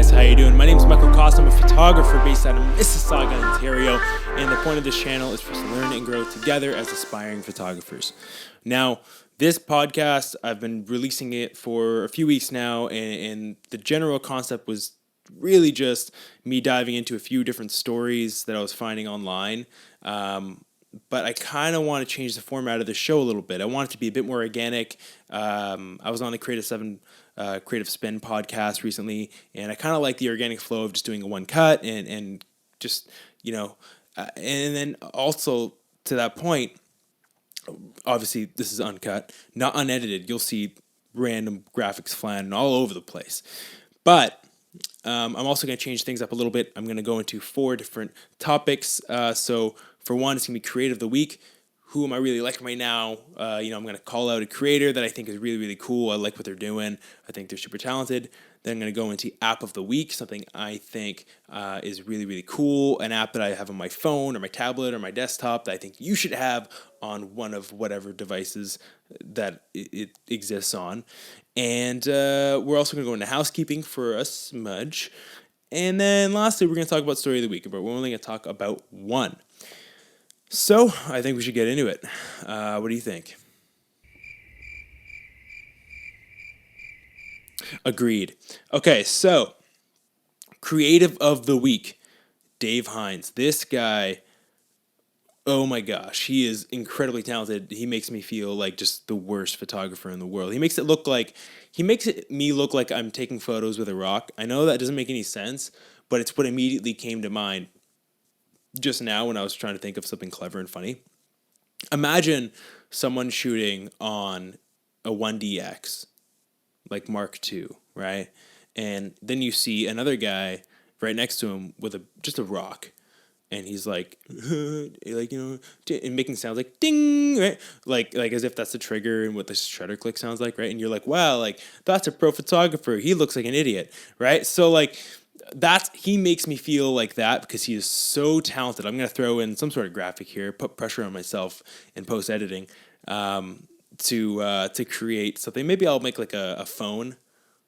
guys, how you doing? My name is Michael Costa. I'm a photographer based out of Mississauga, Ontario, and the point of this channel is for us to learn and grow together as aspiring photographers. Now, this podcast, I've been releasing it for a few weeks now, and the general concept was really just me diving into a few different stories that I was finding online. But I kind of want to change the format of the show a little bit. I want it to be a bit more organic. I was on the Creative Spin podcast recently, and I kind of like the organic flow of just doing a one cut and just, and then also to that point, obviously this is uncut, not unedited. You'll see random graphics flying all over the place. But I'm also going to change things up a little bit. I'm going to go into 4 different topics. So for one, it's going to be Creative of the Week. Who am I really liking right now? I'm going to call out a creator that I think is really, really cool. I like what they're doing. I think they're super talented. Then I'm going to go into App of the Week, something I think is really, really cool. An app that I have on my phone or my tablet or my desktop that I think you should have on one of whatever devices that it exists on. And we're also going to go into Housekeeping for a smudge. And then lastly, we're going to talk about Story of the Week, but we're only going to talk about one. So, I think we should get into it. What do you think? Agreed. Okay, so, Creative of the Week, Dave Hynes. This guy, oh my gosh, he is incredibly talented. He makes me feel like just the worst photographer in the world. He makes me look like I'm taking photos with a rock. I know that doesn't make any sense, but it's what immediately came to mind just now when I was trying to think of something clever and funny. Imagine someone shooting on a 1DX, like Mark II, right? And then you see another guy right next to him with just a rock, and he's like, and making sounds like ding, right? Like as if that's the trigger and what the shutter click sounds like, right? And you're like, wow, like that's a pro photographer. He looks like an idiot, right? So like, he makes me feel like that because he is so talented. I'm going to throw in some sort of graphic here, put pressure on myself in post-editing to create something. Maybe I'll make like a phone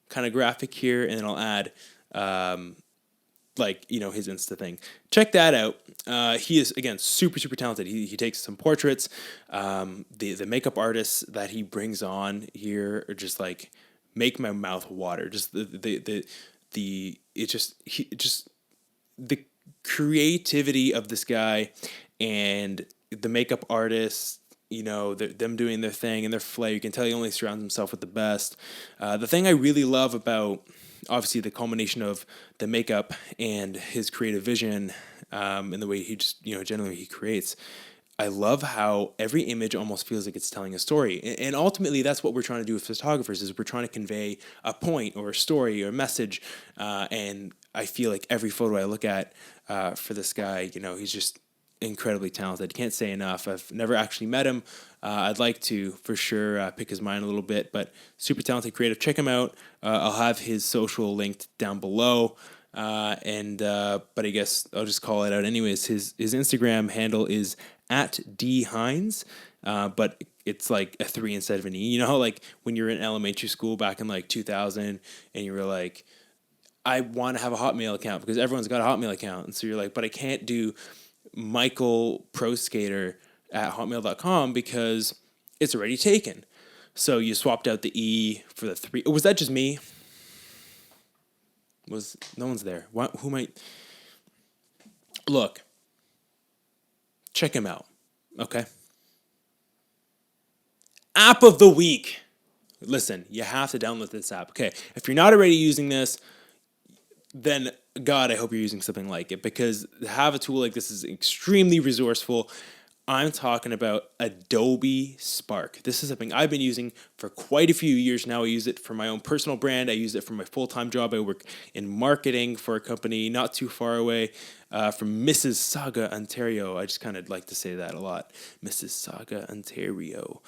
kind of graphic here, and then I'll add his Insta thing. Check that out. He is, again, super, super talented. He takes some portraits. The makeup artists that he brings on here are just like make my mouth water. Just the creativity of this guy and the makeup artists, them doing their thing and their flair. You can tell he only surrounds himself with the best. The thing I really love about, obviously, the culmination of the makeup and his creative vision and the way he just, generally he creates, I love how every image almost feels like it's telling a story. And ultimately, that's what we're trying to do with photographers, is we're trying to convey a point or a story or a message. And I feel like every photo I look at for this guy, he's just incredibly talented. Can't say enough. I've never actually met him. I'd like to, for sure, pick his mind a little bit. But super talented, creative. Check him out. I'll have his social linked down below. But I guess I'll just call it out anyways. His Instagram handle is @dhynes, but it's like a 3 instead of an E. You know how like when you're in elementary school back in like 2000 and you were like, I want to have a Hotmail account because everyone's got a Hotmail account. And so you're like, but I can't do Michael Pro Skater at hotmail.com because it's already taken. So you swapped out the E for the 3. Was that just me? No one's there. Who might? Look. Check him out, okay? App of the Week. Listen, you have to download this app. Okay, if you're not already using this, then God, I hope you're using something like it, because to have a tool like this is extremely resourceful. I'm talking about Adobe Spark. This is something I've been using for quite a few years now. I use it for my own personal brand. I use it for my full-time job. I work in marketing for a company not too far away from Mississauga, Ontario. I just kind of like to say that a lot. Mississauga, Ontario.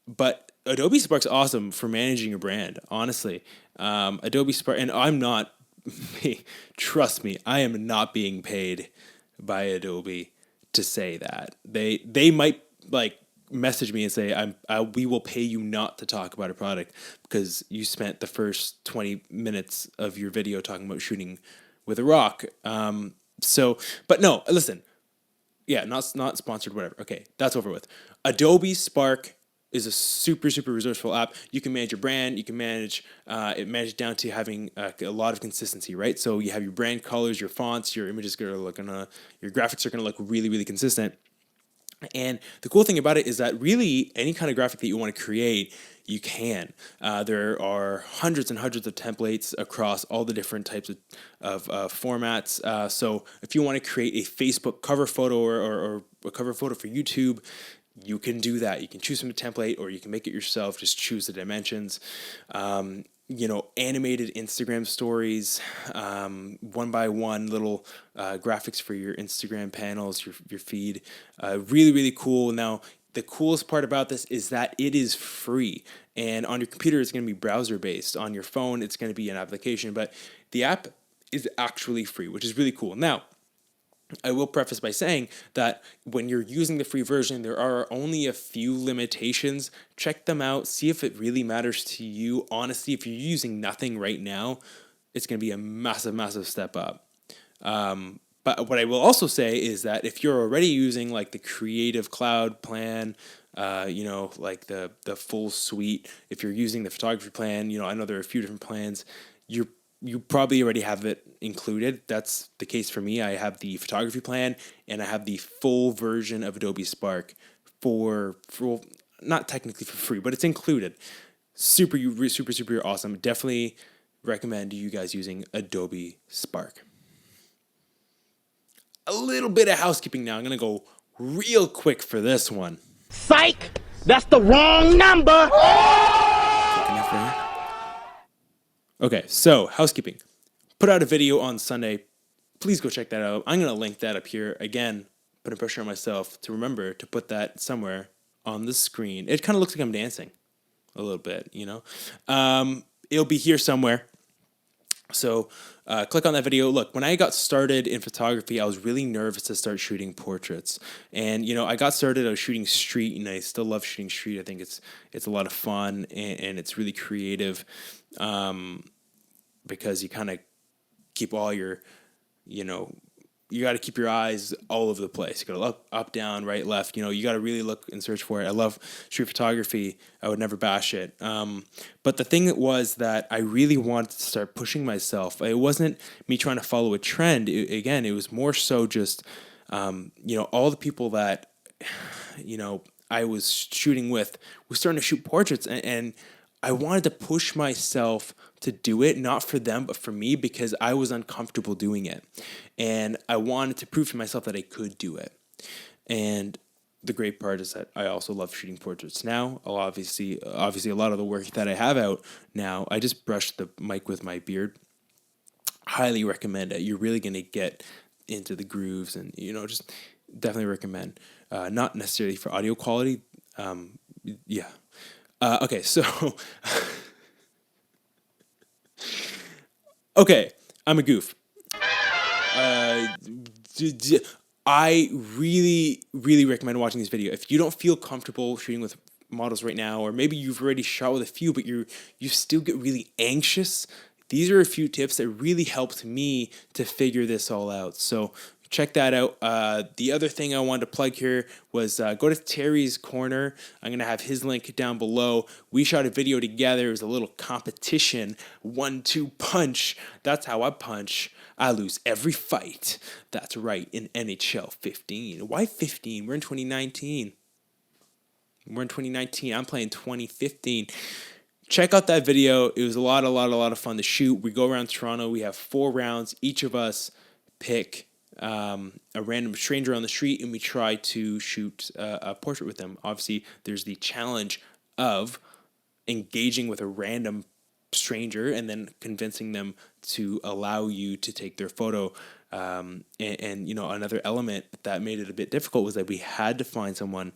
But Adobe Spark's awesome for managing your brand, honestly. Adobe Spark, and I'm not, trust me, I am not being paid by Adobe to say that. They might like message me and say, we will pay you not to talk about a product because you spent the first 20 minutes of your video talking about shooting with a rock. But no, listen, yeah, not sponsored, whatever. Okay, that's over with. Adobe Spark is a super, super resourceful app. You can manage your brand. You can manage it down to having a lot of consistency, right? So you have your brand colors, your fonts, your images your graphics are gonna look really, really consistent. And the cool thing about it is that really any kind of graphic that you want to create, you can. There are hundreds and hundreds of templates across all the different types of formats. So if you want to create a Facebook cover photo or a cover photo for YouTube, you can do that. You can choose from a template or you can make it yourself. Just choose the dimensions. Animated Instagram stories, one by one little graphics for your Instagram panels, your feed. Really, really cool. Now, the coolest part about this is that it is free. And on your computer, it's going to be browser based. On your phone, it's going to be an application. But the app is actually free, which is really cool. Now, I will preface by saying that when you're using the free version, there are only a few limitations. Check them out. See if it really matters to you. Honestly, if you're using nothing right now, it's going to be a massive, massive step up. But what I will also say is that if you're already using like the Creative Cloud plan, like the full suite, if you're using the photography plan, I know there are a few different plans, you probably already have it included. That's the case for me. I have the photography plan and I have the full version of Adobe Spark for not technically for free, but it's included. Super, super, super awesome. Definitely recommend you guys using Adobe Spark. A little bit of housekeeping now. I'm going to go real quick for this one. Psych! That's the wrong number! Okay, so housekeeping. Put out a video on Sunday. Please go check that out. I'm going to link that up here. Again, putting pressure on myself to remember to put that somewhere on the screen. It kind of looks like I'm dancing a little bit, It'll be here somewhere. So click on that video. Look, when I got started in photography, I was really nervous to start shooting portraits. And, I got started, I was shooting street, and I still love shooting street. I think it's a lot of fun, and it's really creative because you kind of keep all your, you got to keep your eyes all over the place. You got to look up, down, right, left. You got to really look and search for it. I love street photography. I would never bash it. But the thing was that I really wanted to start pushing myself. It wasn't me trying to follow a trend. It was more so just, all the people that, I was shooting with was starting to shoot portraits, and I wanted to push myself to do it, not for them, but for me, because I was uncomfortable doing it. And I wanted to prove to myself that I could do it. And the great part is that I also love shooting portraits now. Obviously, a lot of the work that I have out now, I just brushed the mic with my beard. Highly recommend it. You're really going to get into the grooves and, just definitely recommend. Not necessarily for audio quality. Yeah. Okay, so... Okay, I'm a goof. I really, really recommend watching this video. If you don't feel comfortable shooting with models right now, or maybe you've already shot with a few, but you still get really anxious, these are a few tips that really helped me to figure this all out. So check that out. The other thing I wanted to plug here was go to Terry's Corner. I'm going to have his link down below. We shot a video together. It was a little competition, 1-2 punch. That's how I punch. I lose every fight. That's right, in NHL 15. Why 15? We're in 2019. I'm playing 2015. Check out that video. It was a lot of fun to shoot. We go around Toronto. We have 4 rounds. Each of us pick a random stranger on the street, and we try to shoot a portrait with them. Obviously, there's the challenge of engaging with a random stranger and then convincing them to allow you to take their photo. And another element that made it a bit difficult was that we had to find someone,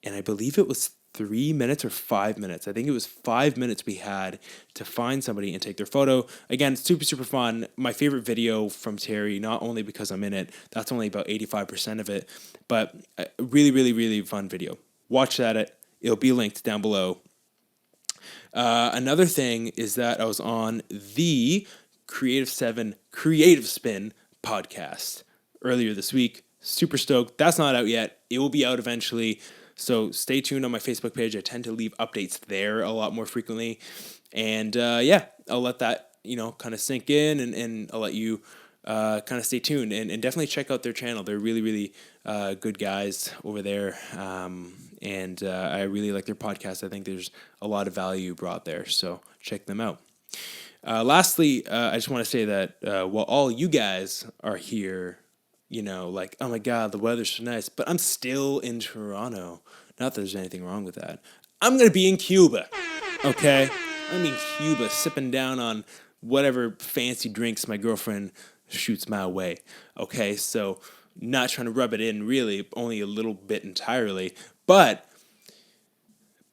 and I believe it was 3 minutes or 5 minutes. I think it was 5 minutes we had to find somebody and take their photo. Again, super, super fun. My favorite video from Terry, not only because I'm in it, that's only about 85% of it, but a really, really, really fun video. watch that. It'll be linked down below. Another thing is that I was on the Creative 7 Creative Spin podcast earlier this week. Super stoked. That's not out yet. It will be out eventually. So stay tuned on my Facebook page. I tend to leave updates there a lot more frequently. And I'll let that, kind of sink in, and I'll let you kind of stay tuned and definitely check out their channel. They're really, really good guys over there. And I really like their podcast. I think there's a lot of value brought there. So check them out. Lastly, I just want to say that while all you guys are here, like, oh my God, the weather's so nice, but I'm still in Toronto. Not that there's anything wrong with that. I'm going to be in Cuba, okay? I'm in Cuba sipping down on whatever fancy drinks my girlfriend shoots my way, okay? So not trying to rub it in really, only a little bit entirely. But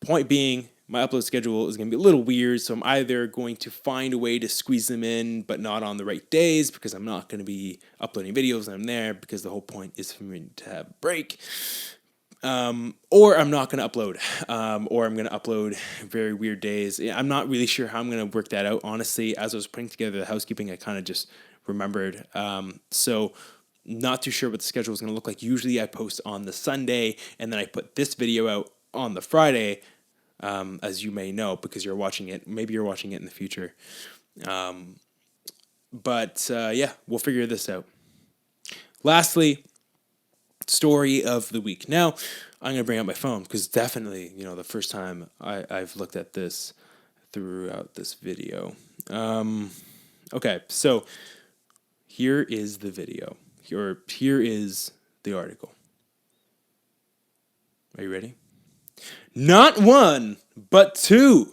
point being, my upload schedule is going to be a little weird, so I'm either going to find a way to squeeze them in, but not on the right days, because I'm not going to be uploading videos when I'm there, because the whole point is for me to have a break. Or I'm not going to upload, or I'm going to upload very weird days. I'm not really sure how I'm going to work that out, honestly. As I was putting together the housekeeping, I kind of just remembered. So not too sure what the schedule is going to look like. Usually I post on the Sunday, and then I put this video out on the Friday, as you may know, because you're watching it. Maybe you're watching it in the future. But we'll figure this out. Lastly, story of the week. Now, I'm going to bring out my phone, because definitely, the first time I've looked at this throughout this video. Okay, so here is the video. Here is the article. Are you ready? Not one, but two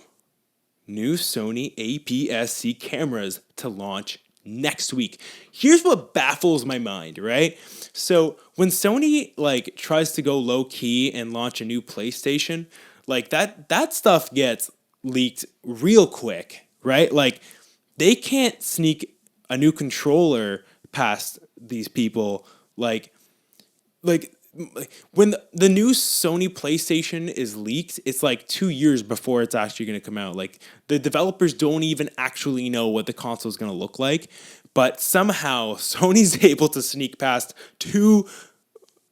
new Sony APS-C cameras to launch next week. Here's what baffles my mind, right? So when Sony tries to go low key and launch a new PlayStation, that stuff gets leaked real quick, right? They can't sneak a new controller past these people. When the new Sony PlayStation is leaked, it's 2 years before it's actually going to come out. The developers don't even actually know what the console is going to look like, but somehow Sony's able to sneak past two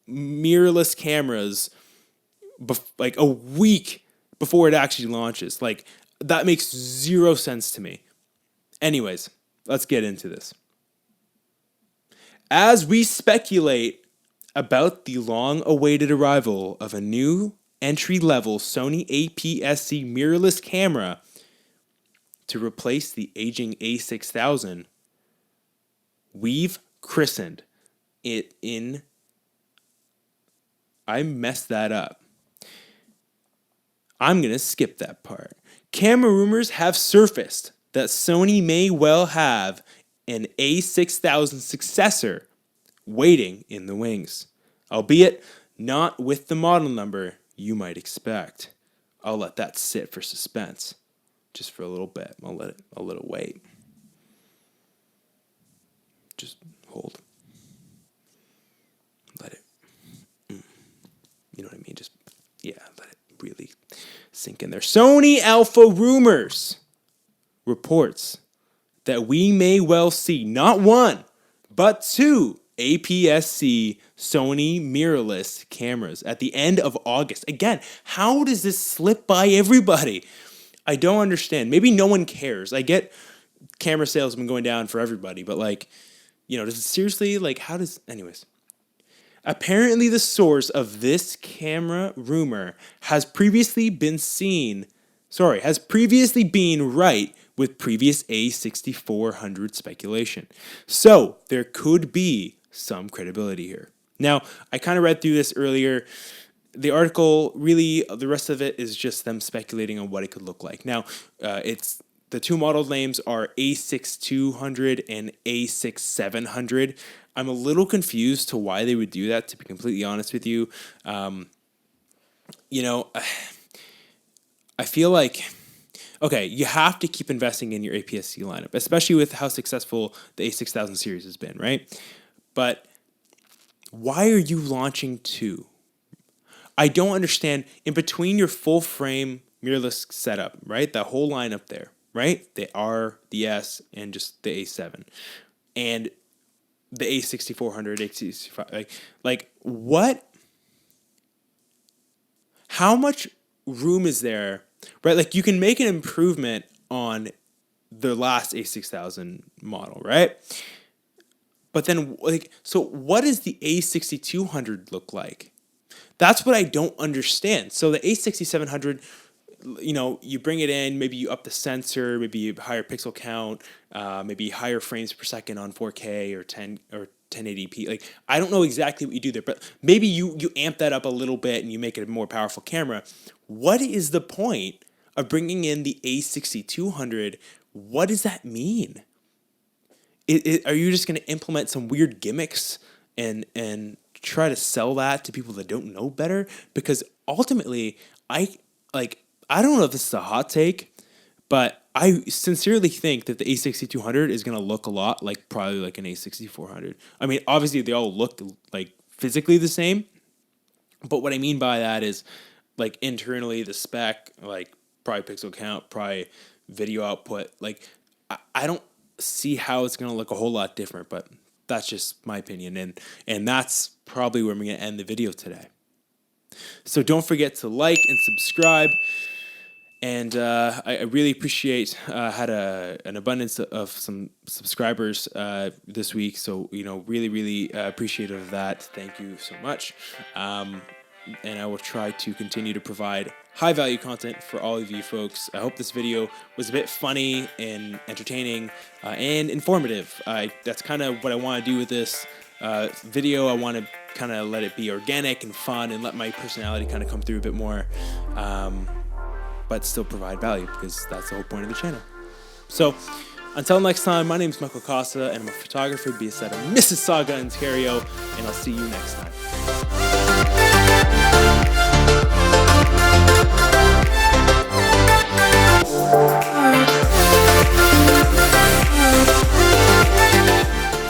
mirrorless cameras a week before it actually launches. That makes zero sense to me. Anyways, let's get into this. As we speculate about the long-awaited arrival of a new entry-level Sony APS-C mirrorless camera to replace the aging A6000, we've christened it in... I messed that up. I'm going to skip that part. Camera rumors have surfaced that Sony may well have an A6000 successor waiting in the wings, albeit not with the model number you might expect. I'll let that sit for suspense, just for a little bit. I'll let it wait. Just hold. Let it. You know what I mean? Just let it really sink in there. Sony Alpha Rumors reports that we may well see not one, but two APS-C Sony mirrorless cameras at the end of August. Again, how does this slip by everybody? I don't understand. Maybe no one cares. I get camera sales have been going down for everybody, but does it seriously, how does... Anyways. Apparently the source of this camera rumor has previously been right with previous A6400 speculation. So there could be some credibility here. Now, I kind of read through this earlier. The article, really, the rest of it is just them speculating on what it could look like. Now, it's the two model names are A6200 and A6700. I'm a little confused to why they would do that, to be completely honest with you. I feel like, okay, you have to keep investing in your APS-C lineup, especially with how successful the A6000 series has been, right? But why are you launching two? I don't understand in between your full frame mirrorless setup, right? That whole line up there, right? The R, the S, and just the A7. And the A6400, A65, like what? How much room is there, right? Like you can make an improvement on the last A6000 model, right? But then, like, so what does the A6200 look like? That's what I don't understand. So the A6700, you know, you bring it in, maybe you up the sensor, maybe you higher pixel count, maybe higher frames per second on 4K or 1080p. Like, I don't know exactly what you do there, but maybe you amp that up a little bit and you make it a more powerful camera. What is the point of bringing in the A6200? What does that mean? Are you just going to implement some weird gimmicks and try to sell that to people that don't know better? Because ultimately, I don't know if this is a hot take, but I sincerely think that the A6200 is going to look a lot like probably like an A6400. I mean, obviously they all look like physically the same, but what I mean by that is like internally the spec, like probably pixel count, probably video output. Like I don't see how it's going to look a whole lot different, but that's just my opinion. And that's probably where I'm going to end the video today. So don't forget to like and subscribe. And I really appreciate had an abundance of some subscribers this week. So, you know, really appreciative of that. Thank you so much. And I will try to continue to provide high value content for all of you folks. I hope this video was a bit funny and entertaining and informative. That's kind of what I want to do with this video. I want to kind of let it be organic and fun and let my personality kind of come through a bit more. But still provide value because that's the whole point of the channel. So until next time, my name is Michael Costa and I'm a photographer based out of Mississauga, Ontario, and I'll see you next time.